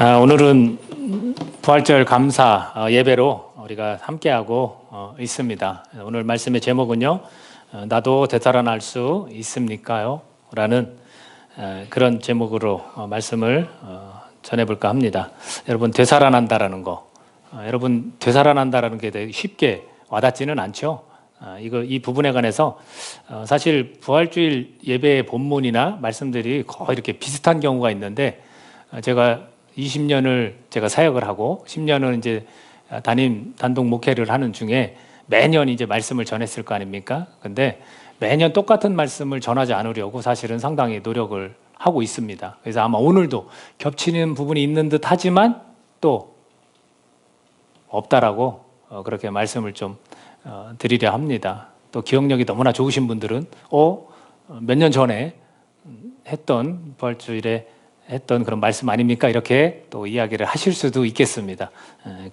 오늘은 부활절 감사 예배로 우리가 함께하고 있습니다. 오늘 말씀의 제목은요, 나도 되살아날 수 있습니까요? 라는 그런 제목으로 말씀을 전해볼까 합니다. 여러분, 되살아난다라는 거, 여러분 되살아난다라는 게 되게 쉽게 와닿지는 않죠. 이 부분에 관해서 사실 부활주일 예배의 본문이나 말씀들이 거의 이렇게 비슷한 경우가 있는데, 제가 20년을 제가 사역을 하고 10년은 이제 단독 목회를 하는 중에 매년 이제 말씀을 전했을 거 아닙니까? 근데 매년 똑같은 말씀을 전하지 않으려고 사실은 상당히 노력을 하고 있습니다. 그래서 아마 오늘도 겹치는 부분이 있는 듯 하지만 또 없다라고 그렇게 말씀을 좀 드리려 합니다. 또 기억력이 너무나 좋으신 분들은 몇 년 전에 했던 부활주일에 했던 그런 말씀 아닙니까? 이렇게 또 이야기를 하실 수도 있겠습니다.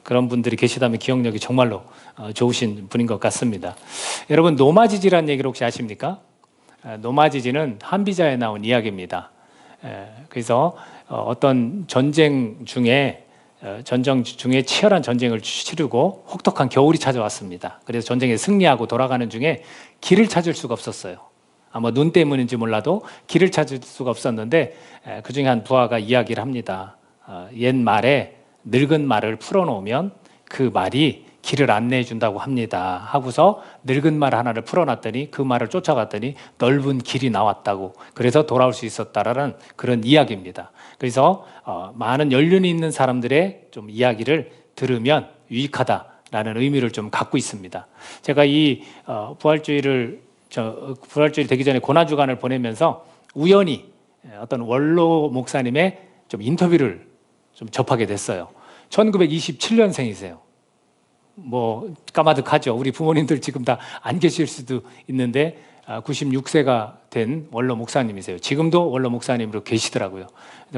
그런 분들이 계시다면 기억력이 정말로 좋으신 분인 것 같습니다. 여러분, 노마지지라는 얘기를 혹시 아십니까? 노마지지는 한비자에 나온 이야기입니다. 그래서 어떤 전쟁 중에 치열한 전쟁을 치르고 혹독한 겨울이 찾아왔습니다. 그래서 전쟁에 승리하고 돌아가는 중에 길을 찾을 수가 없었어요. 아마 눈 때문인지 몰라도 길을 찾을 수가 없었는데, 그 중에 한 부하가 이야기를 합니다. 옛 말에 늙은 말을 풀어놓으면 그 말이 길을 안내해 준다고 합니다 하고서 늙은 말 하나를 풀어놨더니 그 말을 쫓아갔더니 넓은 길이 나왔다고, 그래서 돌아올 수 있었다라는 그런 이야기입니다. 그래서 많은 연륜이 있는 사람들의 좀 이야기를 들으면 유익하다라는 의미를 좀 갖고 있습니다. 제가 이 부활주일 되기 전에 고난주간을 보내면서 우연히 어떤 원로 목사님의 좀 인터뷰를 좀 접하게 됐어요. 1927년생이세요. 뭐 까마득하죠. 우리 부모님들 지금 다 안 계실 수도 있는데 96세가 된 원로 목사님이세요. 지금도 원로 목사님으로 계시더라고요.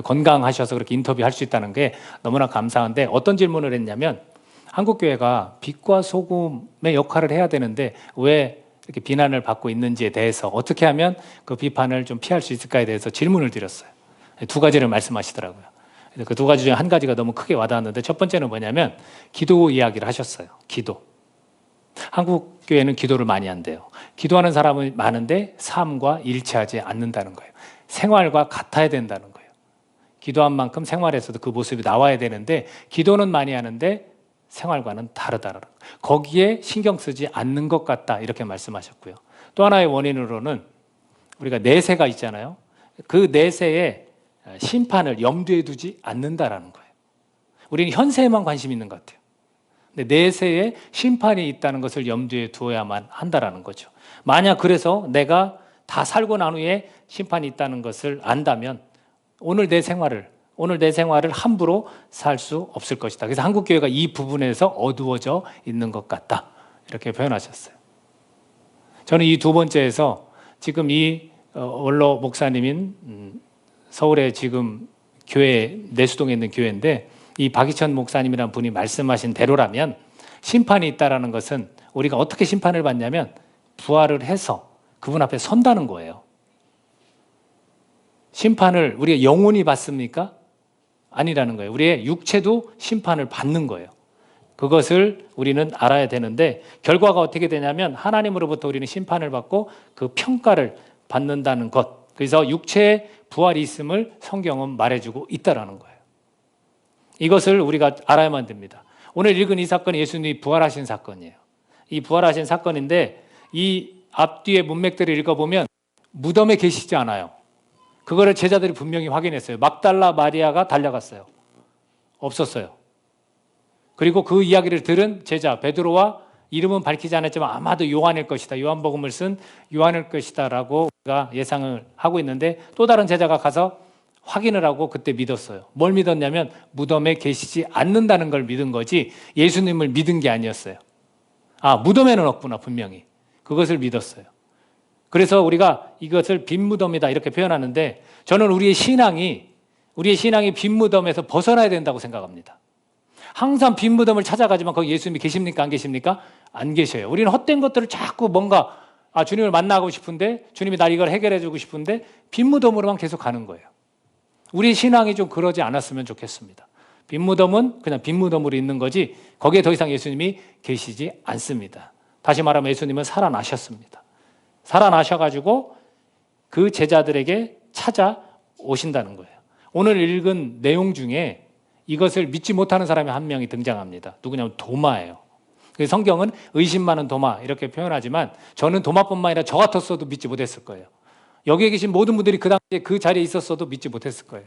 건강하셔서 그렇게 인터뷰할 수 있다는 게 너무나 감사한데, 어떤 질문을 했냐면, 한국교회가 빛과 소금의 역할을 해야 되는데 왜 이렇게 비난을 받고 있는지에 대해서, 어떻게 하면 그 비판을 좀 피할 수 있을까에 대해서 질문을 드렸어요. 두 가지를 말씀하시더라고요. 그 두 가지 중에 한 가지가 너무 크게 와닿았는데, 첫 번째는 뭐냐면 기도 이야기를 하셨어요. 기도. 한국 교회는 기도를 많이 한대요. 기도하는 사람은 많은데 삶과 일치하지 않는다는 거예요. 생활과 같아야 된다는 거예요. 기도한 만큼 생활에서도 그 모습이 나와야 되는데, 기도는 많이 하는데 생활과는 다르다는 거예요. 거기에 신경 쓰지 않는 것 같다, 이렇게 말씀하셨고요. 또 하나의 원인으로는 우리가 내세가 있잖아요. 그 내세에 심판을 염두에 두지 않는다라는 거예요. 우리는 현세에만 관심 있는 것 같아요. 근데 내세에 심판이 있다는 것을 염두에 두어야만 한다라는 거죠. 만약 그래서 내가 다 살고 난 후에 심판이 있다는 것을 안다면 오늘 내 생활을 함부로 살 수 없을 것이다. 그래서 한국교회가 이 부분에서 어두워져 있는 것 같다, 이렇게 표현하셨어요. 저는 이 두 번째에서 지금 이 원로 목사님인 서울에 지금 교회, 내수동에 있는 교회인데, 이 박희천 목사님이라는 분이 말씀하신 대로라면 심판이 있다는 것은 우리가 어떻게 심판을 받냐면 부활을 해서 그분 앞에 선다는 거예요. 심판을 우리가 영혼이 받습니까? 아니라는 거예요. 우리의 육체도 심판을 받는 거예요. 그것을 우리는 알아야 되는데, 결과가 어떻게 되냐면 하나님으로부터 우리는 심판을 받고 그 평가를 받는다는 것. 그래서 육체의 부활이 있음을 성경은 말해주고 있다는 거예요. 이것을 우리가 알아야만 됩니다. 오늘 읽은 이 사건이 예수님이 부활하신 사건이에요. 이 부활하신 사건인데, 이 앞뒤의 문맥들을 읽어보면 무덤에 계시지 않아요. 그거를 제자들이 분명히 확인했어요. 막달라 마리아가 달려갔어요. 없었어요. 그리고 그 이야기를 들은 제자 베드로와, 이름은 밝히지 않았지만 아마도 요한일 것이다, 요한복음을 쓴 요한일 것이다 라고 우리가 예상을 하고 있는데, 또 다른 제자가 가서 확인을 하고 그때 믿었어요. 뭘 믿었냐면 무덤에 계시지 않는다는 걸 믿은 거지 예수님을 믿은 게 아니었어요. 무덤에는 없구나, 분명히. 그것을 믿었어요. 그래서 우리가 이것을 빈 무덤이다 이렇게 표현하는데, 저는 우리의 신앙이 빈 무덤에서 벗어나야 된다고 생각합니다. 항상 빈 무덤을 찾아가지만 거기 예수님이 계십니까? 안 계십니까? 안 계셔요. 우리는 헛된 것들을 자꾸 뭔가 주님을 만나고 싶은데, 주님이 날 이걸 해결해 주고 싶은데 빈 무덤으로만 계속 가는 거예요. 우리 신앙이 좀 그러지 않았으면 좋겠습니다. 빈무덤은 그냥 빈무덤으로 있는 거지 거기에 더 이상 예수님이 계시지 않습니다. 다시 말하면 예수님은 살아나셨습니다. 살아나셔가지고 그 제자들에게 찾아오신다는 거예요. 오늘 읽은 내용 중에 이것을 믿지 못하는 사람이 한 명이 등장합니다. 누구냐면 도마예요. 성경은 의심 많은 도마 이렇게 표현하지만 저는 도마뿐만 아니라 저 같았어도 믿지 못했을 거예요. 여기에 계신 모든 분들이 그 당시에 그 자리에 있었어도 믿지 못했을 거예요.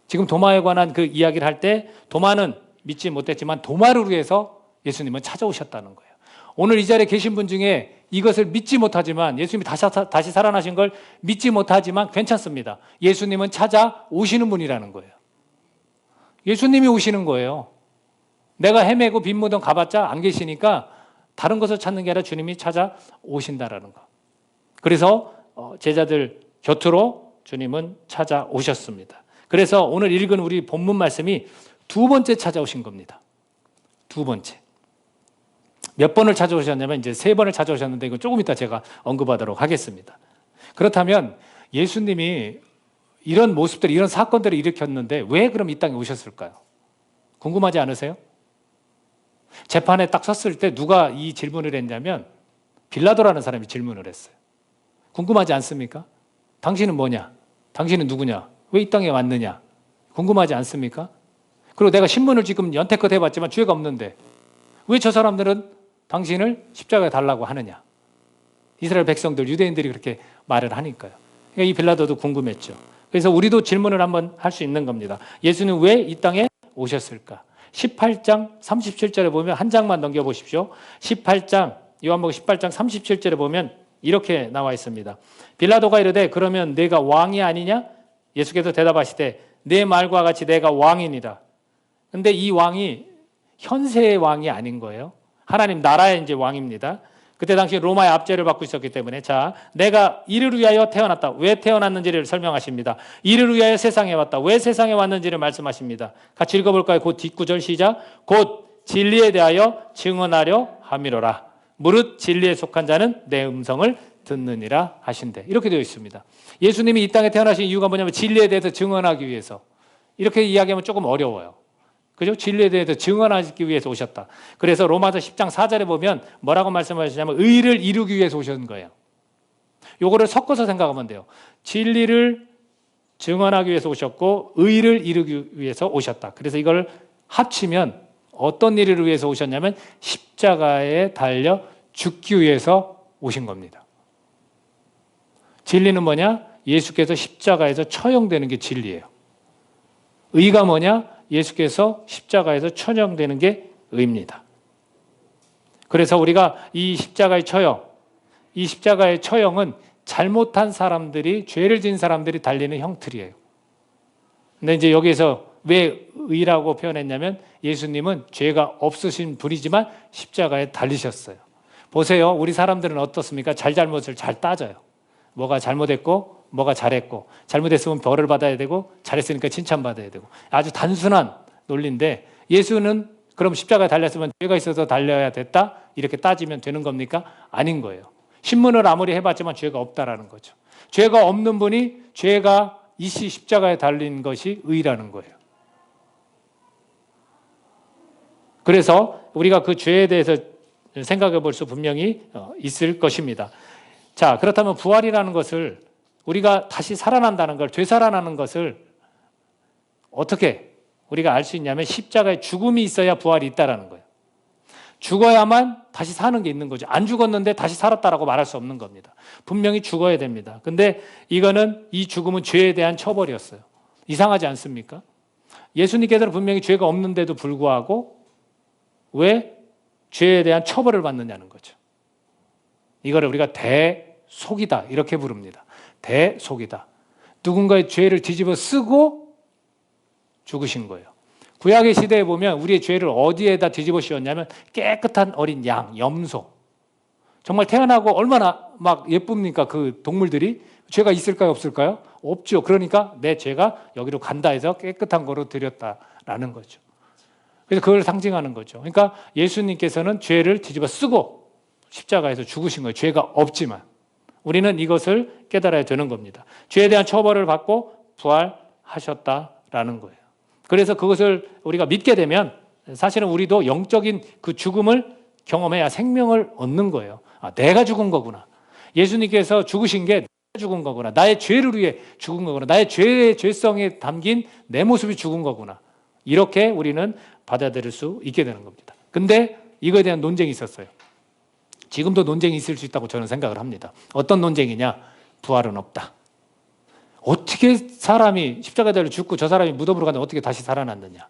지금 도마에 관한 그 이야기를 할 때 도마는 믿지 못했지만 도마를 위해서 예수님은 찾아오셨다는 거예요. 오늘 이 자리에 계신 분 중에 이것을 믿지 못하지만 예수님이 다시 살아나신 걸 믿지 못하지만 괜찮습니다. 예수님은 찾아오시는 분이라는 거예요. 예수님이 오시는 거예요. 내가 헤매고 빈무덤 가봤자 안 계시니까 다른 것을 찾는 게 아니라 주님이 찾아오신다라는 거. 그래서 제자들 곁으로 주님은 찾아오셨습니다. 그래서 오늘 읽은 우리 본문 말씀이 두 번째 찾아오신 겁니다. 두 번째. 몇 번을 찾아오셨냐면 이제 세 번을 찾아오셨는데 이건 조금 이따 제가 언급하도록 하겠습니다. 그렇다면 예수님이 이런 모습들, 이런 사건들을 일으켰는데 왜 그럼 이 땅에 오셨을까요? 궁금하지 않으세요? 재판에 딱 섰을 때 누가 이 질문을 했냐면 빌라도라는 사람이 질문을 했어요. 궁금하지 않습니까? 당신은 뭐냐? 당신은 누구냐? 왜 이 땅에 왔느냐? 궁금하지 않습니까? 그리고 내가 신문을 지금 연태껏 해봤지만 죄가 없는데 왜 저 사람들은 당신을 십자가에 달라고 하느냐? 이스라엘 백성들, 유대인들이 그렇게 말을 하니까요. 그러니까 이 빌라도도 궁금했죠. 그래서 우리도 질문을 한번 할 수 있는 겁니다. 예수는 왜 이 땅에 오셨을까? 18장 37절에 보면 한 장만 넘겨보십시오. 18장 요한복음 18장 37절에 보면 이렇게 나와 있습니다. 빌라도가 이르되 그러면 내가 왕이 아니냐? 예수께서 대답하시되 내 말과 같이 내가 왕이니라. 근데 이 왕이 현세의 왕이 아닌 거예요. 하나님 나라의 이제 왕입니다. 그때 당시 로마의 압제를 받고 있었기 때문에 자, 내가 이를 위하여 태어났다. 왜 태어났는지를 설명하십니다. 이를 위하여 세상에 왔다. 왜 세상에 왔는지를 말씀하십니다. 같이 읽어볼까요? 곧 뒷구절 시작. 곧 진리에 대하여 증언하려 함이로라. 무릇 진리에 속한 자는 내 음성을 듣느니라 하신대. 이렇게 되어 있습니다. 예수님이 이 땅에 태어나신 이유가 뭐냐면 진리에 대해서 증언하기 위해서. 이렇게 이야기하면 조금 어려워요. 그죠? 진리에 대해서 증언하기 위해서 오셨다. 그래서 로마서 10장 4절에 보면 뭐라고 말씀하시냐면 의를 이루기 위해서 오신 거예요. 요거를 섞어서 생각하면 돼요. 진리를 증언하기 위해서 오셨고 의를 이루기 위해서 오셨다. 그래서 이걸 합치면 어떤 일을 위해서 오셨냐면 십자가에 달려 죽기 위해서 오신 겁니다. 진리는 뭐냐? 예수께서 십자가에서 처형되는 게 진리예요. 의가 뭐냐? 예수께서 십자가에서 처형되는 게 의입니다. 그래서 우리가 이 십자가의 처형, 이 십자가의 처형은 잘못한 사람들이, 죄를 지은 사람들이 달리는 형틀이에요. 근데 이제 여기에서 왜 의라고 표현했냐면 예수님은 죄가 없으신 분이지만 십자가에 달리셨어요. 보세요. 우리 사람들은 어떻습니까? 잘잘못을 잘 따져요. 뭐가 잘못했고 뭐가 잘했고 잘못했으면 벌을 받아야 되고 잘했으니까 칭찬받아야 되고 아주 단순한 논리인데 예수는 그럼 십자가에 달렸으면 죄가 있어서 달려야 됐다? 이렇게 따지면 되는 겁니까? 아닌 거예요. 신문을 아무리 해봤지만 죄가 없다라는 거죠. 죄가 없는 분이 죄가 이시 십자가에 달린 것이 의라는 거예요. 그래서 우리가 그 죄에 대해서 생각해 볼 수 분명히 있을 것입니다. 자, 그렇다면 부활이라는 것을 우리가 다시 살아난다는 걸, 되살아나는 것을 어떻게 우리가 알 수 있냐면 십자가에 죽음이 있어야 부활이 있다는 거예요. 죽어야만 다시 사는 게 있는 거죠. 안 죽었는데 다시 살았다라고 말할 수 없는 겁니다. 분명히 죽어야 됩니다. 근데 이거는 이 죽음은 죄에 대한 처벌이었어요. 이상하지 않습니까? 예수님께서는 분명히 죄가 없는데도 불구하고 왜 죄에 대한 처벌을 받느냐는 거죠. 이거를 우리가 대속이다 이렇게 부릅니다. 대속이다. 누군가의 죄를 뒤집어 쓰고 죽으신 거예요. 구약의 시대에 보면 우리의 죄를 어디에다 뒤집어 씌웠냐면 깨끗한 어린 양, 염소. 정말 태어나고 얼마나 막 예쁩니까? 그 동물들이. 죄가 있을까요? 없을까요? 없죠. 그러니까 내 죄가 여기로 간다 해서 깨끗한 거로 드렸다라는 거죠. 그래서 그걸 상징하는 거죠. 그러니까 예수님께서는 죄를 뒤집어 쓰고 십자가에서 죽으신 거예요. 죄가 없지만. 우리는 이것을 깨달아야 되는 겁니다. 죄에 대한 처벌을 받고 부활하셨다라는 거예요. 그래서 그것을 우리가 믿게 되면 사실은 우리도 영적인 그 죽음을 경험해야 생명을 얻는 거예요. 아, 내가 죽은 거구나. 예수님께서 죽으신 게 내가 죽은 거구나. 나의 죄를 위해 죽은 거구나. 나의 죄성에 담긴 내 모습이 죽은 거구나. 이렇게 우리는 받아들일 수 있게 되는 겁니다. 근데 이거에 대한 논쟁이 있었어요. 지금도 논쟁이 있을 수 있다고 저는 생각을 합니다. 어떤 논쟁이냐? 부활은 없다. 어떻게 사람이 십자가에 달려 죽고 저 사람이 무덤으로 가는데 어떻게 다시 살아났느냐?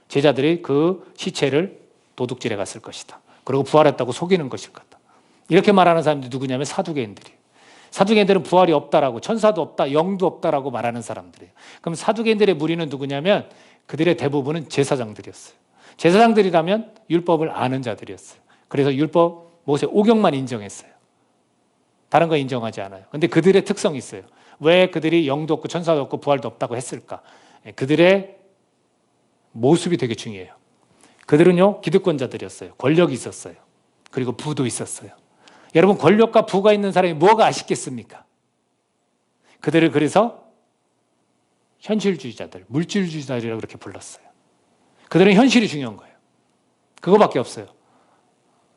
제자들이 그 시체를 도둑질해 갔을 것이다. 그리고 부활했다고 속이는 것일 것이다. 이렇게 말하는 사람들이 누구냐면 사두개인들이에요. 사두개인들은 부활이 없다라고, 천사도 없다, 영도 없다라고 말하는 사람들이에요. 그럼 사두개인들의 무리는 누구냐면 그들의 대부분은 제사장들이었어요. 제사장들이라면 율법을 아는 자들이었어요. 그래서 율법 모세 오경만 인정했어요. 다른 거 인정하지 않아요. 근데 그들의 특성이 있어요. 왜 그들이 영도 없고 천사도 없고 부활도 없다고 했을까? 그들의 모습이 되게 중요해요. 그들은요, 기득권자들이었어요. 권력이 있었어요. 그리고 부도 있었어요. 여러분, 권력과 부가 있는 사람이 뭐가 아쉽겠습니까? 그들을 그래서 현실주의자들, 물질주의자들이라고 그렇게 불렀어요. 그들은 현실이 중요한 거예요. 그거밖에 없어요.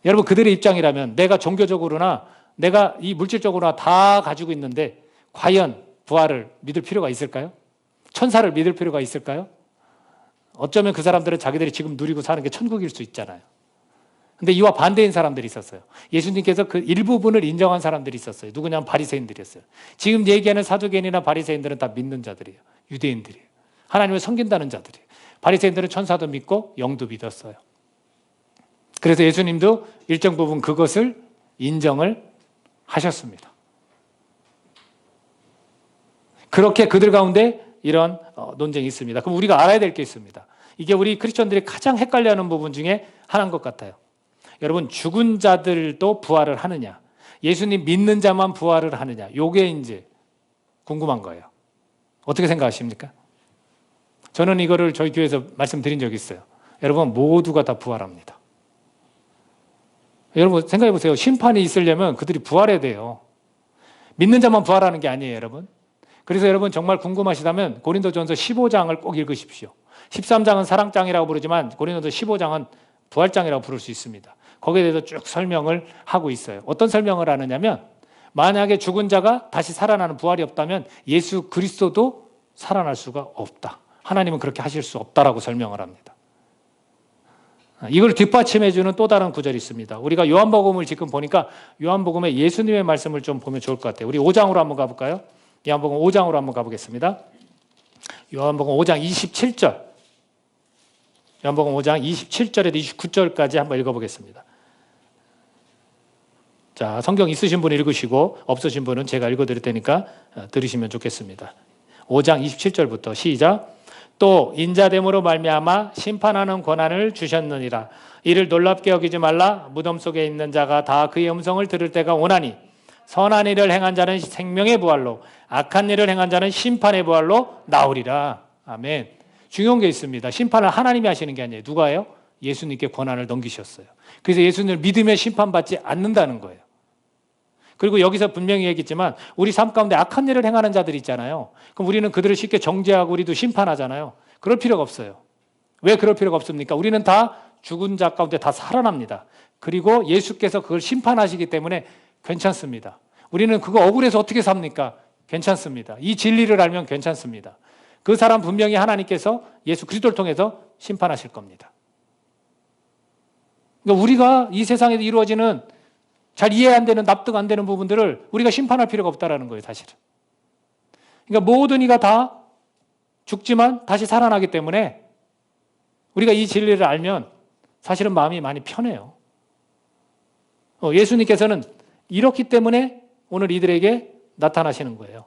여러분, 그들의 입장이라면 내가 종교적으로나 내가 이 물질적으로나 다 가지고 있는데 과연 부활을 믿을 필요가 있을까요? 천사를 믿을 필요가 있을까요? 어쩌면 그 사람들은 자기들이 지금 누리고 사는 게 천국일 수 있잖아요. 근데 이와 반대인 사람들이 있었어요. 예수님께서 그 일부분을 인정한 사람들이 있었어요. 누구냐면 바리새인들이었어요. 지금 얘기하는 사두개인이나 바리새인들은 다 믿는 자들이에요. 유대인들이에요. 하나님을 섬긴다는 자들이에요. 바리새인들은 천사도 믿고 영도 믿었어요. 그래서 예수님도 일정 부분 그것을 인정을 하셨습니다. 그렇게 그들 가운데 이런 논쟁이 있습니다. 그럼 우리가 알아야 될 게 있습니다. 이게 우리 크리스천들이 가장 헷갈려하는 부분 중에 하나인 것 같아요. 여러분, 죽은 자들도 부활을 하느냐, 예수님 믿는 자만 부활을 하느냐, 이게 이제 궁금한 거예요. 어떻게 생각하십니까? 저는 이거를 저희 교회에서 말씀드린 적이 있어요. 여러분, 모두가 다 부활합니다. 여러분 생각해 보세요. 심판이 있으려면 그들이 부활해야 돼요. 믿는 자만 부활하는 게 아니에요, 여러분. 그래서 여러분 정말 궁금하시다면 고린도전서 15장을 꼭 읽으십시오. 13장은 사랑장이라고 부르지만 고린도전서 15장은 부활장이라고 부를 수 있습니다. 거기에 대해서 쭉 설명을 하고 있어요. 어떤 설명을 하느냐면 만약에 죽은 자가 다시 살아나는 부활이 없다면 예수 그리스도도 살아날 수가 없다. 하나님은 그렇게 하실 수 없다라고 설명을 합니다. 이걸 뒷받침해주는 또 다른 구절이 있습니다. 우리가 요한복음을 지금 보니까 요한복음의 예수님의 말씀을 좀 보면 좋을 것 같아요. 우리 5장으로 한번 가볼까요? 요한복음 5장으로 한번 가보겠습니다. 요한복음 5장 27절. 요한복음 5장 27절에서 29절까지 한번 읽어보겠습니다. 자, 성경 있으신 분 읽으시고 없으신 분은 제가 읽어드릴 테니까 들으시면 좋겠습니다. 5장 27절부터 시작. 또 인자됨으로 말미암아 심판하는 권한을 주셨느니라. 이를 놀랍게 여기지 말라. 무덤 속에 있는 자가 다 그의 음성을 들을 때가 오나니 선한 일을 행한 자는 생명의 부활로, 악한 일을 행한 자는 심판의 부활로 나오리라. 아멘. 중요한 게 있습니다. 심판을 하나님이 하시는 게 아니에요. 누가 해요? 예수님께 권한을 넘기셨어요. 그래서 예수님을 믿으면 심판받지 않는다는 거예요. 그리고 여기서 분명히 얘기했지만 우리 삶 가운데 악한 일을 행하는 자들이 있잖아요. 그럼 우리는 그들을 쉽게 정죄하고 우리도 심판하잖아요. 그럴 필요가 없어요. 왜 그럴 필요가 없습니까? 우리는 다 죽은 자 가운데 다 살아납니다. 그리고 예수께서 그걸 심판하시기 때문에 괜찮습니다. 우리는 그거 억울해서 어떻게 삽니까? 괜찮습니다. 이 진리를 알면 괜찮습니다. 그 사람 분명히 하나님께서 예수 그리스도를 통해서 심판하실 겁니다. 그러니까 우리가 이 세상에서 이루어지는 잘 이해 안 되는, 납득 안 되는 부분들을 우리가 심판할 필요가 없다는 거예요, 사실은. 그러니까 모든 이가 다 죽지만 다시 살아나기 때문에 우리가 이 진리를 알면 사실은 마음이 많이 편해요. 예수님께서는 이렇기 때문에 오늘 이들에게 나타나시는 거예요.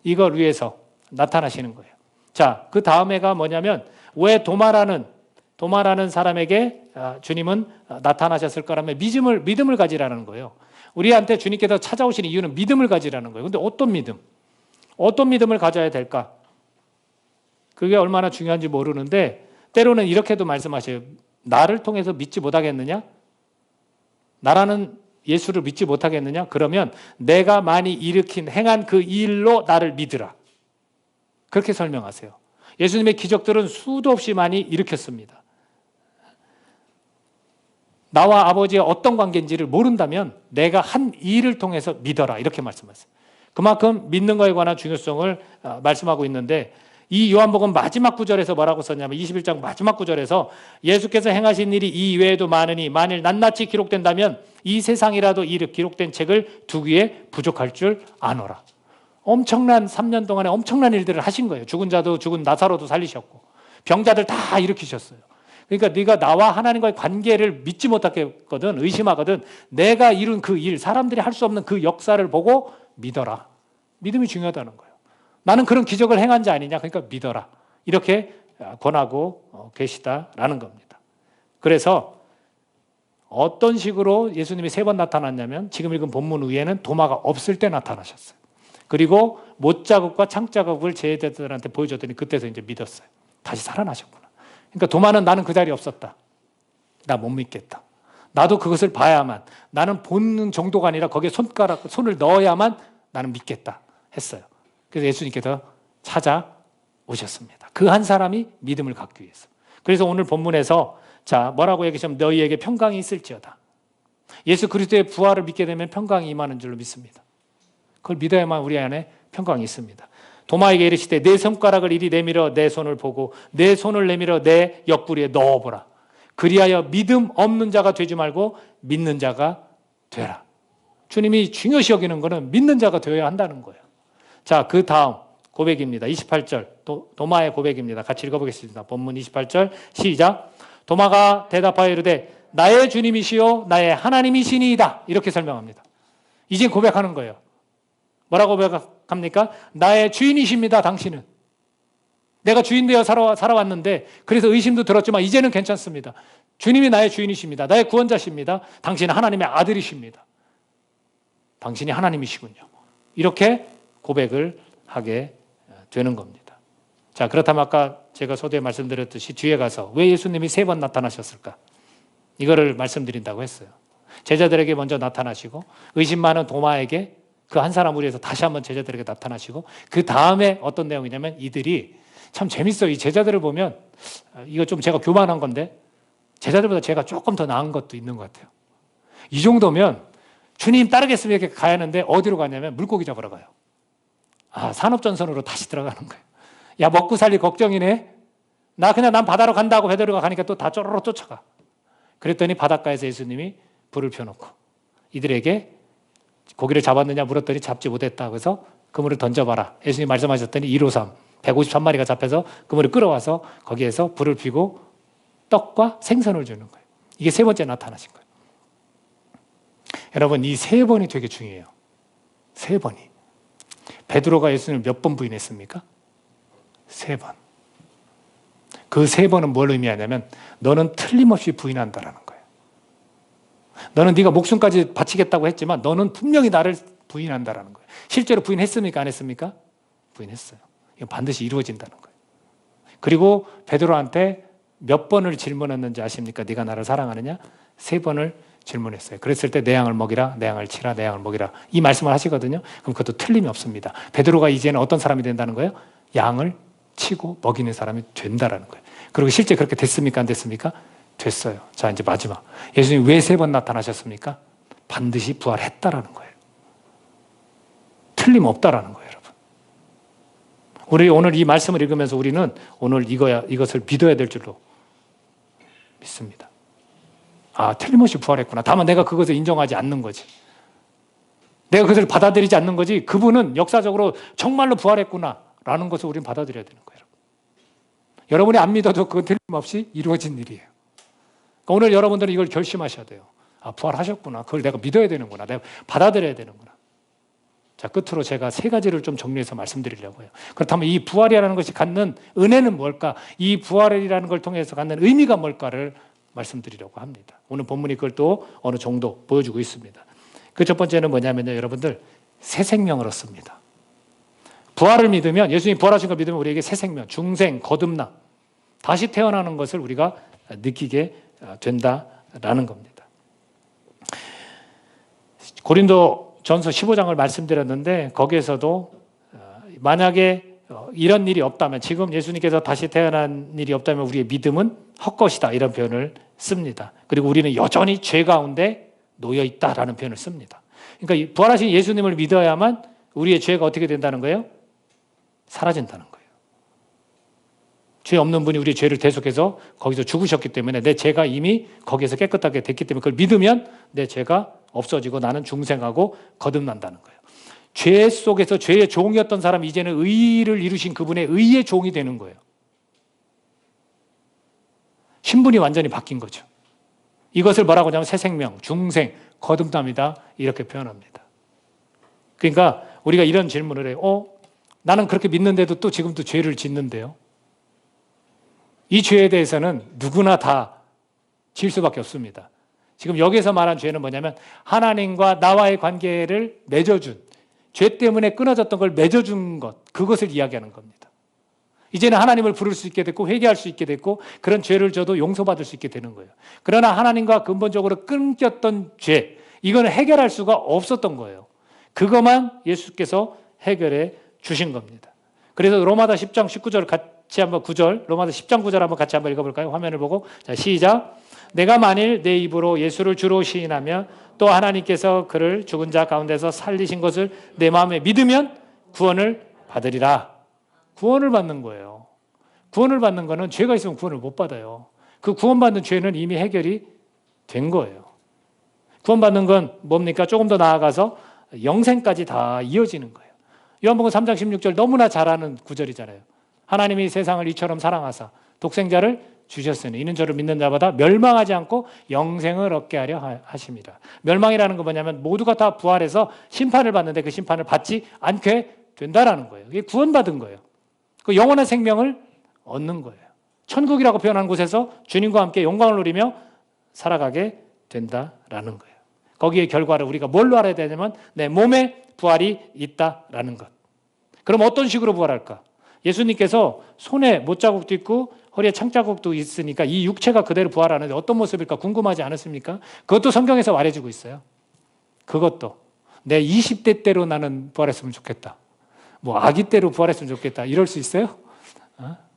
이걸 위해서 나타나시는 거예요. 자, 그 다음에가 뭐냐면 왜 도마라는 사람에게 주님은 나타나셨을 거라면 믿음을 가지라는 거예요. 우리한테 주님께서 찾아오신 이유는 믿음을 가지라는 거예요. 근데 어떤 믿음? 어떤 믿음을 가져야 될까? 그게 얼마나 중요한지 모르는데 때로는 이렇게도 말씀하셔요. 나를 통해서 믿지 못하겠느냐? 나라는 예수를 믿지 못하겠느냐? 그러면 내가 많이 행한 그 일로 나를 믿으라. 그렇게 설명하세요. 예수님의 기적들은 수도 없이 많이 일으켰습니다. 나와 아버지의 어떤 관계인지를 모른다면 내가 한 일을 통해서 믿어라, 이렇게 말씀하세요. 그만큼 믿는 것에 관한 중요성을 말씀하고 있는데, 이 요한복음 마지막 구절에서 뭐라고 썼냐면 21장 마지막 구절에서 예수께서 행하신 일이 이 이외에도 많으니 만일 낱낱이 기록된다면 이 세상이라도 이 기록된 책을 두기에 부족할 줄 아노라. 엄청난 3년 동안에 엄청난 일들을 하신 거예요. 죽은 자도 죽은 나사로도 살리셨고 병자들 다 일으키셨어요. 그러니까 네가 나와 하나님과의 관계를 믿지 못하겠거든, 의심하거든, 내가 이룬 그 일, 사람들이 할 수 없는 그 역사를 보고 믿어라. 믿음이 중요하다는 거예요. 나는 그런 기적을 행한 자 아니냐, 그러니까 믿어라, 이렇게 권하고 계시다라는 겁니다. 그래서 어떤 식으로 예수님이 3번 나타났냐면 지금 읽은 본문 위에는 도마가 없을 때 나타나셨어요. 그리고 못자국과 창자국을 제자들한테 보여줬더니 그때서 이제 믿었어요. 다시 살아나셨구나. 그러니까 도마는 나는 그 자리에 없었다, 나 못 믿겠다, 나도 그것을 봐야만, 나는 보는 정도가 아니라 거기에 손을 넣어야만 나는 믿겠다 했어요. 그래서 예수님께서 찾아오셨습니다. 그 한 사람이 믿음을 갖기 위해서. 그래서 오늘 본문에서 자, 뭐라고 얘기하시면 너희에게 평강이 있을지어다. 예수 그리스도의 부활을 믿게 되면 평강이 임하는 줄로 믿습니다. 그걸 믿어야만 우리 안에 평강이 있습니다. 도마에게 이르시되 내 손가락을 이리 내밀어 내 손을 보고 내 손을 내밀어 내 옆구리에 넣어보라. 그리하여 믿음 없는 자가 되지 말고 믿는 자가 되라. 주님이 중요시 여기는 것은 믿는 자가 되어야 한다는 거예요. 자, 그 다음 고백입니다. 28절 도마의 고백입니다. 같이 읽어보겠습니다. 본문 28절 시작. 도마가 대답하여 이르되 나의 주님이시요 나의 하나님이시니이다. 이렇게 설명합니다. 이제 고백하는 거예요. 뭐라고 고백합니까? 나의 주인이십니다, 당신은. 내가 주인 되어 살아왔는데 그래서 의심도 들었지만 이제는 괜찮습니다. 주님이 나의 주인이십니다. 나의 구원자십니다. 당신은 하나님의 아들이십니다. 당신이 하나님이시군요. 이렇게 고백을 하게 되는 겁니다. 자, 그렇다면 아까 제가 서두에 말씀드렸듯이 뒤에 가서 왜 예수님이 3번 나타나셨을까? 이거를 말씀드린다고 했어요. 제자들에게 먼저 나타나시고 의심 많은 도마에게 그 한 사람을 위해서 다시 한번 제자들에게 나타나시고 그 다음에 어떤 내용이냐면 이들이 참 재밌어요. 이 제자들을 보면 이거 좀 제가 교만한 건데 제자들보다 제가 조금 더 나은 것도 있는 것 같아요. 이 정도면 주님 따르겠습니다 이렇게 가야 하는데 어디로 가냐면 물고기 잡으러 가요. 아, 산업전선으로 다시 들어가는 거예요. 야, 먹고 살리 걱정이네. 난 바다로 간다고 베드로가 가니까 또 다 쪼르르 쫓아가. 그랬더니 바닷가에서 예수님이 불을 펴놓고 이들에게 고기를 잡았느냐 물었더니 잡지 못했다. 그래서 그물을 던져봐라. 예수님이 말씀하셨더니 153, 153마리가 잡혀서 그물을 끌어와서 거기에서 불을 피고 떡과 생선을 주는 거예요. 이게 3번째 나타나신 거예요. 여러분, 이 3번이 되게 중요해요. 3번이. 베드로가 예수님을 몇 번 부인했습니까? 3번. 그 3번은 뭘 의미하냐면 너는 틀림없이 부인한다라는 거예요. 너는 네가 목숨까지 바치겠다고 했지만 너는 분명히 나를 부인한다라는 거예요. 실제로 부인했습니까? 안 했습니까? 부인했어요. 이건 반드시 이루어진다는 거예요. 그리고 베드로한테 몇 번을 질문했는지 아십니까? 네가 나를 사랑하느냐? 3번을 질문했어요. 그랬을 때 내 양을 먹이라, 내 양을 치라, 내 양을 먹이라. 이 말씀을 하시거든요. 그럼 그것도 틀림이 없습니다. 베드로가 이제는 어떤 사람이 된다는 거예요? 양을 치고 먹이는 사람이 된다라는 거예요. 그리고 실제 그렇게 됐습니까? 안 됐습니까? 됐어요. 자, 이제 마지막. 예수님이 왜 3번 나타나셨습니까? 반드시 부활했다라는 거예요. 틀림없다라는 거예요, 여러분. 우리 오늘 이 말씀을 읽으면서 우리는 오늘 이것을 믿어야 될 줄로 믿습니다. 아, 틀림없이 부활했구나. 다만 내가 그것을 인정하지 않는 거지. 내가 그것을 받아들이지 않는 거지. 그분은 역사적으로 정말로 부활했구나라는 것을 우리는 받아들여야 되는 거예요. 여러분이 안 믿어도 그건 틀림없이 이루어진 일이에요. 그러니까 오늘 여러분들은 이걸 결심하셔야 돼요. 아, 부활하셨구나. 그걸 내가 믿어야 되는구나. 내가 받아들여야 되는구나. 자, 끝으로 제가 3가지를 좀 정리해서 말씀드리려고 해요. 그렇다면 이 부활이라는 것이 갖는 은혜는 뭘까? 이 부활이라는 걸 통해서 갖는 의미가 뭘까를 말씀드리려고 합니다. 오늘 본문이 그걸 또 어느 정도 보여주고 있습니다. 그 첫 번째는 뭐냐면요, 여러분들 새 생명을 얻습니다. 부활을 믿으면, 예수님이 부활하신 걸 믿으면 우리에게 새 생명, 중생, 거듭남, 다시 태어나는 것을 우리가 느끼게 된다라는 겁니다. 고린도 전서 15장을 말씀드렸는데 거기에서도 만약에 이런 일이 없다면, 지금 예수님께서 다시 태어난 일이 없다면 우리의 믿음은 헛것이다, 이런 표현을 씁니다. 그리고 우리는 여전히 죄 가운데 놓여 있다라는 표현을 씁니다. 그러니까 부활하신 예수님을 믿어야만 우리의 죄가 어떻게 된다는 거예요? 사라진다는 거예요. 죄 없는 분이 우리의 죄를 대속해서 거기서 죽으셨기 때문에 내 죄가 이미 거기에서 깨끗하게 됐기 때문에 그걸 믿으면 내 죄가 없어지고 나는 중생하고 거듭난다는 거예요. 죄 속에서 죄의 종이었던 사람이 이제는 의를 이루신 그분의 의의 종이 되는 거예요. 신분이 완전히 바뀐 거죠. 이것을 뭐라고 하냐면 새 생명, 중생, 거듭남이다, 이렇게 표현합니다. 그러니까 우리가 이런 질문을 해요. 나는 그렇게 믿는데도 또 지금도 죄를 짓는데요. 이 죄에 대해서는 누구나 다 지을 수밖에 없습니다. 지금 여기서 말한 죄는 뭐냐면 하나님과 나와의 관계를 맺어준, 죄 때문에 끊어졌던 걸 맺어준 것, 그것을 이야기하는 겁니다. 이제는 하나님을 부를 수 있게 됐고 회개할 수 있게 됐고 그런 죄를 져도 용서받을 수 있게 되는 거예요. 그러나 하나님과 근본적으로 끊겼던 죄, 이거는 해결할 수가 없었던 거예요. 그것만 예수께서 해결해 주신 겁니다. 그래서 로마서 10장 19절 같이 한번 9절, 로마서 10장 9절 한번 같이 한번 읽어볼까요? 화면을 보고. 자, 시작. 내가 만일 내 입으로 예수를 주로 시인하며 또 하나님께서 그를 죽은 자 가운데서 살리신 것을 내 마음에 믿으면 구원을 받으리라. 구원을 받는 거예요. 구원을 받는 거는 죄가 있으면 구원을 못 받아요. 그 구원받는 죄는 이미 해결이 된 거예요. 구원받는 건 뭡니까? 조금 더 나아가서 영생까지 다 이어지는 거예요. 요한복음 3장 16절 너무나 잘 아는 구절이잖아요. 하나님이 세상을 이처럼 사랑하사 독생자를 주셨으니 이는 저를 믿는 자마다 멸망하지 않고 영생을 얻게 하려 하십니다. 멸망이라는 건 뭐냐면 모두가 다 부활해서 심판을 받는데 그 심판을 받지 않게 된다라는 거예요. 이게 구원받은 거예요. 그 영원한 생명을 얻는 거예요. 천국이라고 표현한 곳에서 주님과 함께 영광을 누리며 살아가게 된다라는 거예요. 거기에 결과를 우리가 뭘로 알아야 되냐면 내 몸에 부활이 있다라는 것. 그럼 어떤 식으로 부활할까? 예수님께서 손에 못자국도 있고 허리에 창자국도 있으니까 이 육체가 그대로 부활하는데 어떤 모습일까 궁금하지 않으십니까? 그것도 성경에서 말해주고 있어요. 그것도 내 20대 때로 나는 부활했으면 좋겠다. 뭐 아기 때로 부활했으면 좋겠다. 이럴 수 있어요?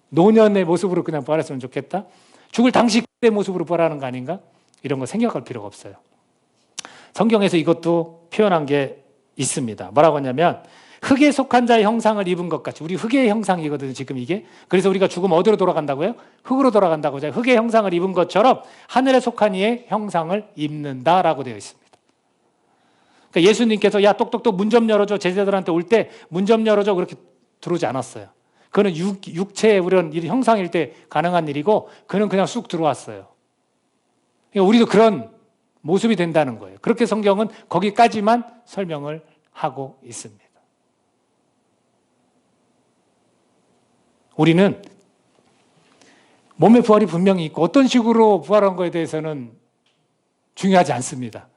노년의 모습으로 그냥 부활했으면 좋겠다. 죽을 당시 그때 모습으로 부활하는 거 아닌가? 이런 거 생각할 필요가 없어요. 성경에서 이것도 표현한 게 있습니다. 뭐라고 하냐면 흙에 속한 자의 형상을 입은 것 같이. 우리 흙의 형상이거든요, 지금 이게. 그래서 우리가 죽으면 어디로 돌아간다고요? 흙으로 돌아간다고. 흙의 형상을 입은 것처럼 하늘에 속한 이의 형상을 입는다라고 되어 있습니다. 그러니까 예수님께서 야 똑똑똑 문 좀 열어줘. 제자들한테 올 때 문 좀 열어줘. 그렇게 들어오지 않았어요. 그는 육체의 우리는 형상일 때 가능한 일이고 그는 그냥 쑥 들어왔어요. 그러니까 우리도 그런 모습이 된다는 거예요. 그렇게 성경은 거기까지만 설명을 하고 있습니다. 우리는 몸의 부활이 분명히 있고 어떤 식으로 부활한 거에 대해서는 중요하지 않습니다.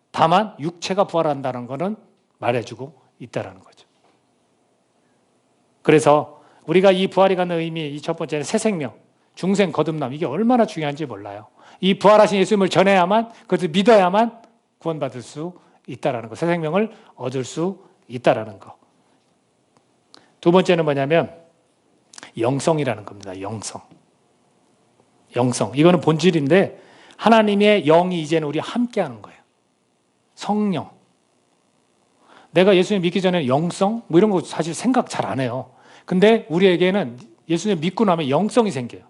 다만 육체가 부활한다는 것은 말해주고 있다는 거죠. 그래서 우리가 이 부활이 갖는 의미, 이 첫 번째는 새 생명, 중생, 거듭남, 이게 얼마나 중요한지 몰라요. 이 부활하신 예수님을 전해야만, 그것을 믿어야만 구원받을 수 있다는 거, 새 생명을 얻을 수 있다는 거. 두 번째는 뭐냐면 영성이라는 겁니다. 영성. 이거는 본질인데 하나님의 영이 이제는 우리와 함께하는 거예요. 성령. 내가 예수님 믿기 전에 영성? 뭐 이런 거 사실 생각 잘 안 해요. 근데 우리에게는 예수님 믿고 나면 영성이 생겨요.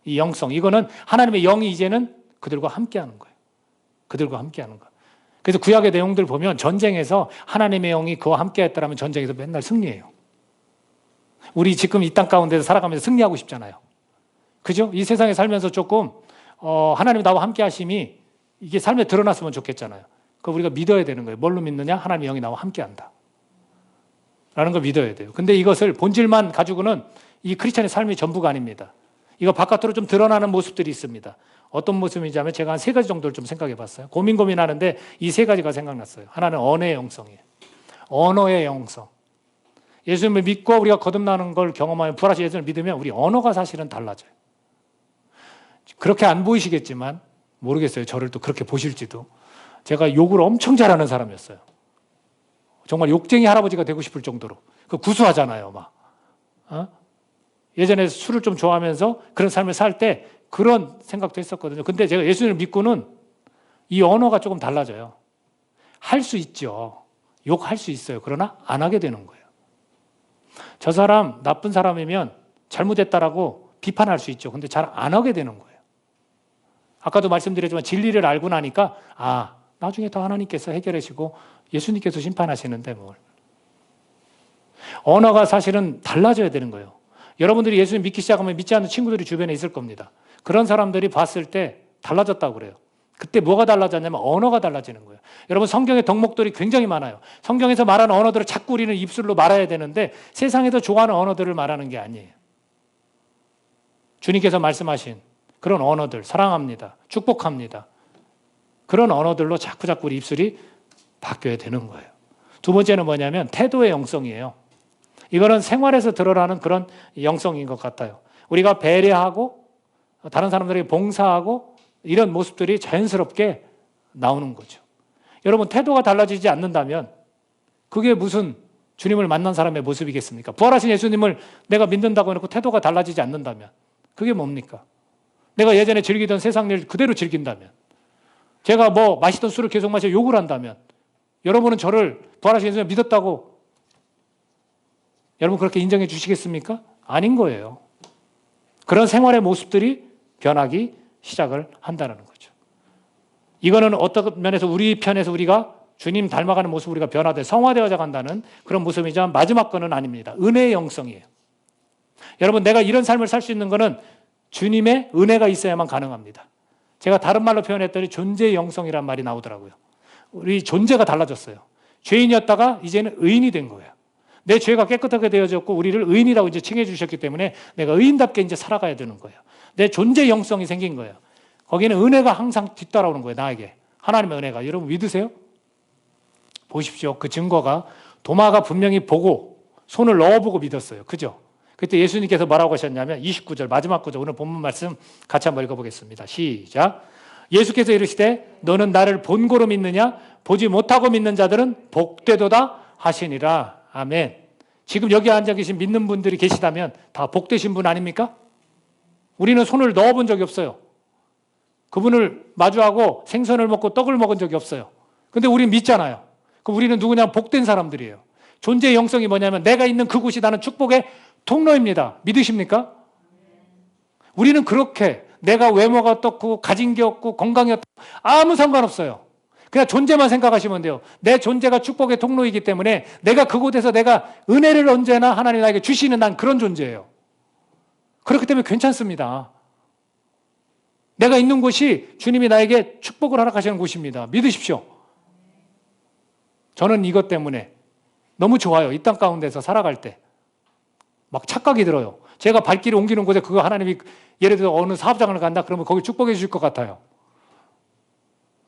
이 영성. 이거는 하나님의 영이 이제는 그들과 함께하는 거예요. 그들과 함께하는 거예요. 그래서 구약의 내용들 보면 전쟁에서 하나님의 영이 그와 함께했다면 전쟁에서 맨날 승리해요. 우리 지금 이 땅 가운데서 살아가면서 승리하고 싶잖아요. 그죠? 이 세상에 살면서 조금 하나님이 나와 함께 하심이 이게 삶에 드러났으면 좋겠잖아요. 그거 우리가 믿어야 되는 거예요. 뭘로 믿느냐? 하나님의 영이 나와 함께 한다. 라는 걸 믿어야 돼요. 근데 이것을 본질만 가지고는 이 크리스찬의 삶이 전부가 아닙니다. 이거 바깥으로 좀 드러나는 모습들이 있습니다. 어떤 모습이냐면 제가 한 3가지 정도를 좀 생각해 봤어요. 고민하는데 이 3가지가 생각났어요. 하나는 언어의 영성이에요. 언어의 영성. 예수님을 믿고 우리가 거듭나는 걸 경험하면 부활하신 예수님을 믿으면 우리 언어가 사실은 달라져요. 그렇게 안 보이시겠지만 모르겠어요. 저를 또 그렇게 보실지도. 제가 욕을 엄청 잘하는 사람이었어요. 정말 욕쟁이 할아버지가 되고 싶을 정도로. 그 구수하잖아요, 막. 예전에 술을 좀 좋아하면서 그런 삶을 살 때 그런 생각도 했었거든요. 근데 제가 예수님을 믿고는 이 언어가 조금 달라져요. 할 수 있죠. 욕할 수 있어요. 그러나 안 하게 되는 거예요. 저 사람 나쁜 사람이면 잘못했다라고 비판할 수 있죠. 근데 잘 안 하게 되는 거예요. 아까도 말씀드렸지만 진리를 알고 나니까 나중에 더 하나님께서 해결하시고 예수님께서 심판하시는데 뭘. 언어가 사실은 달라져야 되는 거예요. 여러분들이 예수님 믿기 시작하면 믿지 않는 친구들이 주변에 있을 겁니다. 그런 사람들이 봤을 때 달라졌다고 그래요. 그때 뭐가 달라졌냐면 언어가 달라지는 거예요. 여러분 성경의 덕목들이 굉장히 많아요. 성경에서 말하는 언어들을 자꾸 우리는 입술로 말해야 되는데 세상에서 좋아하는 언어들을 말하는 게 아니에요. 주님께서 말씀하신 그런 언어들, 사랑합니다, 축복합니다, 그런 언어들로 자꾸 우리 입술이 바뀌어야 되는 거예요. 두 번째는 뭐냐면 태도의 영성이에요. 이거는 생활에서 드러나는 그런 영성인 것 같아요. 우리가 배려하고 다른 사람들에게 봉사하고 이런 모습들이 자연스럽게 나오는 거죠. 여러분 태도가 달라지지 않는다면 그게 무슨 주님을 만난 사람의 모습이겠습니까? 부활하신 예수님을 내가 믿는다고 해놓고 태도가 달라지지 않는다면 그게 뭡니까? 내가 예전에 즐기던 세상 일 그대로 즐긴다면, 제가 마시던 술을 계속 마셔 욕을 한다면, 여러분은 저를 부활하신 예수님 믿었다고 여러분 그렇게 인정해 주시겠습니까? 아닌 거예요. 그런 생활의 모습들이 변하기 시작을 한다는 거죠. 이거는 어떤 면에서 우리 편에서 우리가 주님 닮아가는 모습 우리가 변화돼 성화되어져 간다는 그런 모습이지만 마지막 거는 아닙니다. 은혜의 영성이에요. 여러분 내가 이런 삶을 살 수 있는 거는 주님의 은혜가 있어야만 가능합니다. 제가 다른 말로 표현했더니 존재의 영성이란 말이 나오더라고요. 우리 존재가 달라졌어요. 죄인이었다가 이제는 의인이 된 거예요. 내 죄가 깨끗하게 되어졌고 우리를 의인이라고 이제 칭해 주셨기 때문에 내가 의인답게 이제 살아가야 되는 거예요. 내 존재 영성이 생긴 거예요. 거기는 은혜가 항상 뒤따라오는 거예요. 나에게. 하나님의 은혜가. 여러분 믿으세요? 보십시오. 그 증거가 도마가 분명히 보고 손을 넣어보고 믿었어요. 그죠? 그때 예수님께서 뭐라고 하셨냐면 29절 마지막 구절 오늘 본문 말씀 같이 한번 읽어보겠습니다. 시작. 예수께서 이르시되 너는 나를 본고로 믿느냐? 보지 못하고 믿는 자들은 복되도다 하시니라. 아멘. 지금 여기 앉아 계신 믿는 분들이 계시다면 다 복되신 분 아닙니까? 우리는 손을 넣어본 적이 없어요. 그분을 마주하고 생선을 먹고 떡을 먹은 적이 없어요. 근데 우리는 믿잖아요. 그럼 우리는 누구냐? 복된 사람들이에요. 존재의 영성이 뭐냐면 내가 있는 그곳이 나는 축복의 통로입니다. 믿으십니까? 우리는 그렇게 내가 외모가 어떻고 가진 게 없고 건강이 어떻고 아무 상관없어요. 그냥 존재만 생각하시면 돼요. 내 존재가 축복의 통로이기 때문에 내가 그곳에서 내가 은혜를 언제나 하나님 나에게 주시는 난 그런 존재예요. 그렇기 때문에 괜찮습니다. 내가 있는 곳이 주님이 나에게 축복을 허락하시는 곳입니다. 믿으십시오. 저는 이것 때문에 너무 좋아요. 이 땅 가운데서 살아갈 때. 막 착각이 들어요. 제가 발길을 옮기는 곳에 그거 하나님이 예를 들어 어느 사업장을 간다 그러면 거기 축복해 주실 것 같아요.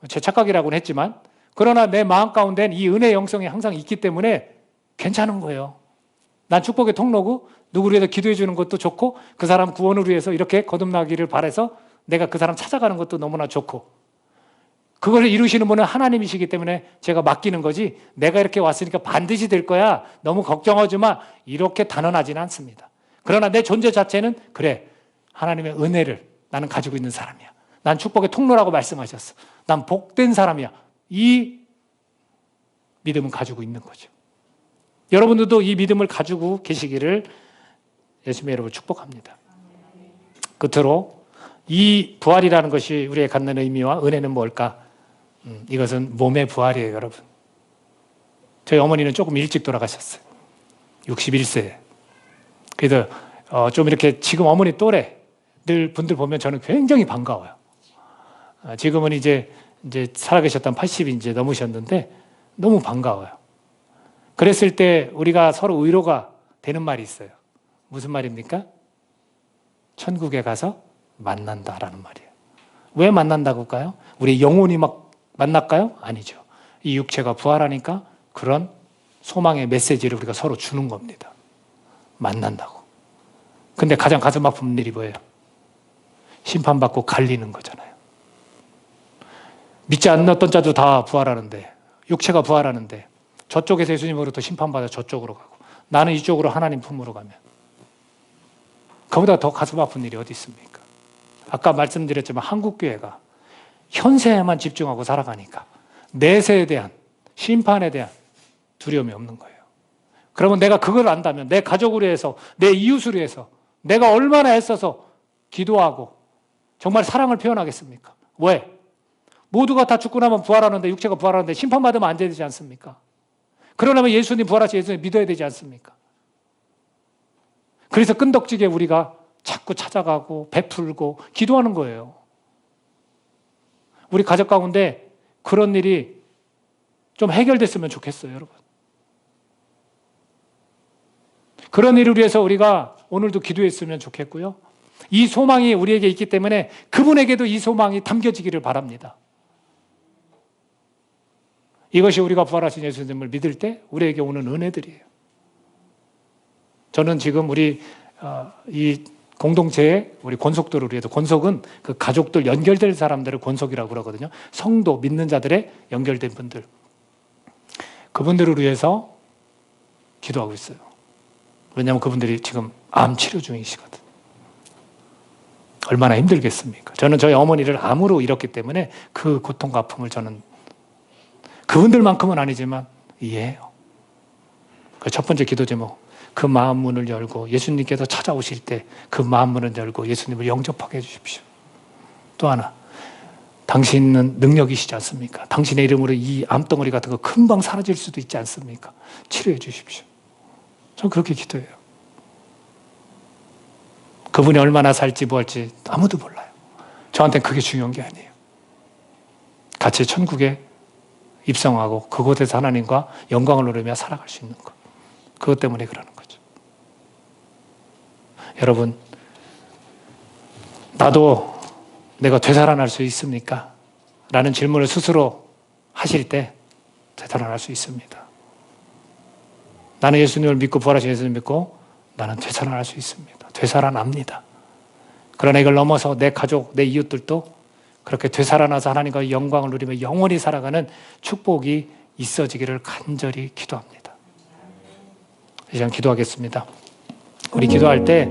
제 착각이라고는 했지만 그러나 내 마음 가운데는 이 은혜의 영성이 항상 있기 때문에 괜찮은 거예요. 난 축복의 통로고 누구를 위해서 기도해 주는 것도 좋고 그 사람 구원을 위해서 이렇게 거듭나기를 바라서 내가 그 사람 찾아가는 것도 너무나 좋고 그걸 이루시는 분은 하나님이시기 때문에 제가 맡기는 거지 내가 이렇게 왔으니까 반드시 될 거야 너무 걱정하지 마 이렇게 단언하지는 않습니다. 그러나 내 존재 자체는 그래 하나님의 은혜를 나는 가지고 있는 사람이야. 난 축복의 통로라고 말씀하셨어. 난 복된 사람이야. 이 믿음은 가지고 있는 거죠. 여러분들도 이 믿음을 가지고 계시기를 예수님의 이름으로 축복합니다. 끝으로 이 부활이라는 것이 우리의 갖는 의미와 은혜는 뭘까? 이것은 몸의 부활이에요, 여러분. 저희 어머니는 조금 일찍 돌아가셨어요. 61세에. 그래서 좀 이렇게 지금 어머니 또래들 분들 보면 저는 굉장히 반가워요. 지금은 이제 살아계셨던 80이 이제 넘으셨는데 너무 반가워요. 그랬을 때 우리가 서로 위로가 되는 말이 있어요. 무슨 말입니까? 천국에 가서 만난다라는 말이에요. 왜 만난다고 할까요? 우리 영혼이 막 만날까요? 아니죠. 이 육체가 부활하니까 그런 소망의 메시지를 우리가 서로 주는 겁니다. 만난다고. 근데 가장 가슴 아픈 일이 뭐예요? 심판받고 갈리는 거잖아요. 믿지 않는 어떤 자도 다 부활하는데 육체가 부활하는데 저쪽에서 예수님으로부터 심판받아 저쪽으로 가고 나는 이쪽으로 하나님 품으로 가면 그보다 더 가슴 아픈 일이 어디 있습니까? 아까 말씀드렸지만 한국교회가 현세에만 집중하고 살아가니까 내세에 대한, 심판에 대한 두려움이 없는 거예요. 그러면 내가 그걸 안다면 내 가족을 위해서, 내 이웃을 위해서 내가 얼마나 애써서 기도하고 정말 사랑을 표현하겠습니까? 왜? 모두가 다 죽고 나면 부활하는데, 육체가 부활하는데 심판받으면 안 되지 않습니까? 그러려면 예수님 부활하신 예수님 믿어야 되지 않습니까? 그래서 끈덕지게 우리가 자꾸 찾아가고 베풀고 기도하는 거예요. 우리 가족 가운데 그런 일이 좀 해결됐으면 좋겠어요, 여러분. 그런 일을 위해서 우리가 오늘도 기도했으면 좋겠고요. 이 소망이 우리에게 있기 때문에 그분에게도 이 소망이 담겨지기를 바랍니다. 이것이 우리가 부활하신 예수님을 믿을 때 우리에게 오는 은혜들이에요. 저는 지금 우리 이 공동체의 우리 권속들을 위해서, 권속은 그 가족들 연결될 사람들을 권속이라고 그러거든요. 성도, 믿는 자들의 연결된 분들, 그분들을 위해서 기도하고 있어요. 왜냐하면 그분들이 지금 암 치료 중이시거든. 얼마나 힘들겠습니까? 저는 저희 어머니를 암으로 잃었기 때문에 그 고통과 아픔을 저는 그분들만큼은 아니지만 이해해요. 그 첫 번째 기도 제목, 그 마음 문을 열고 예수님께서 찾아오실 때 그 마음 문을 열고 예수님을 영접하게 해주십시오. 또 하나, 당신은 능력이시지 않습니까? 당신의 이름으로 이 암덩어리 같은 거 금방 사라질 수도 있지 않습니까? 치료해 주십시오. 저는 그렇게 기도해요. 그분이 얼마나 살지 뭐 할지 아무도 몰라요. 저한테는 그게 중요한 게 아니에요. 같이 천국에 입성하고 그곳에서 하나님과 영광을 누리며 살아갈 수 있는 것. 그것 때문에 그러는 거죠. 여러분, 나도 내가 되살아날 수 있습니까? 라는 질문을 스스로 하실 때 되살아날 수 있습니다. 나는 예수님을 믿고 부활하신 예수님을 믿고 나는 되살아날 수 있습니다. 되살아납니다. 그러나 이걸 넘어서 내 가족, 내 이웃들도 그렇게 되살아나서 하나님과 영광을 누리며 영원히 살아가는 축복이 있어지기를 간절히 기도합니다. 이 시간 기도하겠습니다. 우리 기도할 때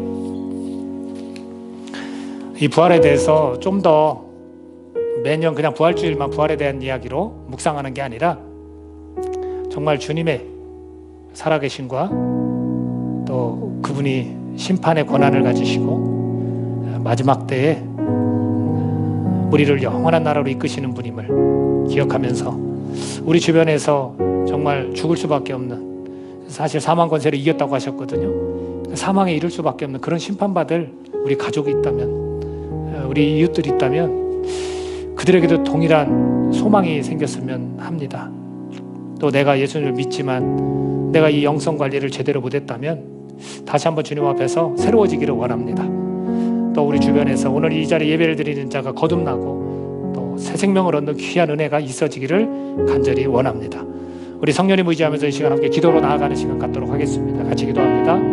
이 부활에 대해서 좀 더 매년 그냥 부활주일만 부활에 대한 이야기로 묵상하는 게 아니라 정말 주님의 살아계심과 또 그분이 심판의 권한을 가지시고 마지막 때에 우리를 영원한 나라로 이끄시는 분임을 기억하면서 우리 주변에서 정말 죽을 수밖에 없는, 사실 사망 권세를 이겼다고 하셨거든요. 사망에 이를 수밖에 없는 그런 심판받을 우리 가족이 있다면, 우리 이웃들이 있다면 그들에게도 동일한 소망이 생겼으면 합니다. 또 내가 예수님을 믿지만 내가 이 영성 관리를 제대로 못했다면 다시 한번 주님 앞에서 새로워지기를 원합니다. 또 우리 주변에서 오늘 이 자리에 예배를 드리는 자가 거듭나고 또 새 생명을 얻는 귀한 은혜가 있어지기를 간절히 원합니다. 우리 성령님 의지하면서 이 시간 함께 기도로 나아가는 시간 갖도록 하겠습니다. 같이 기도합니다.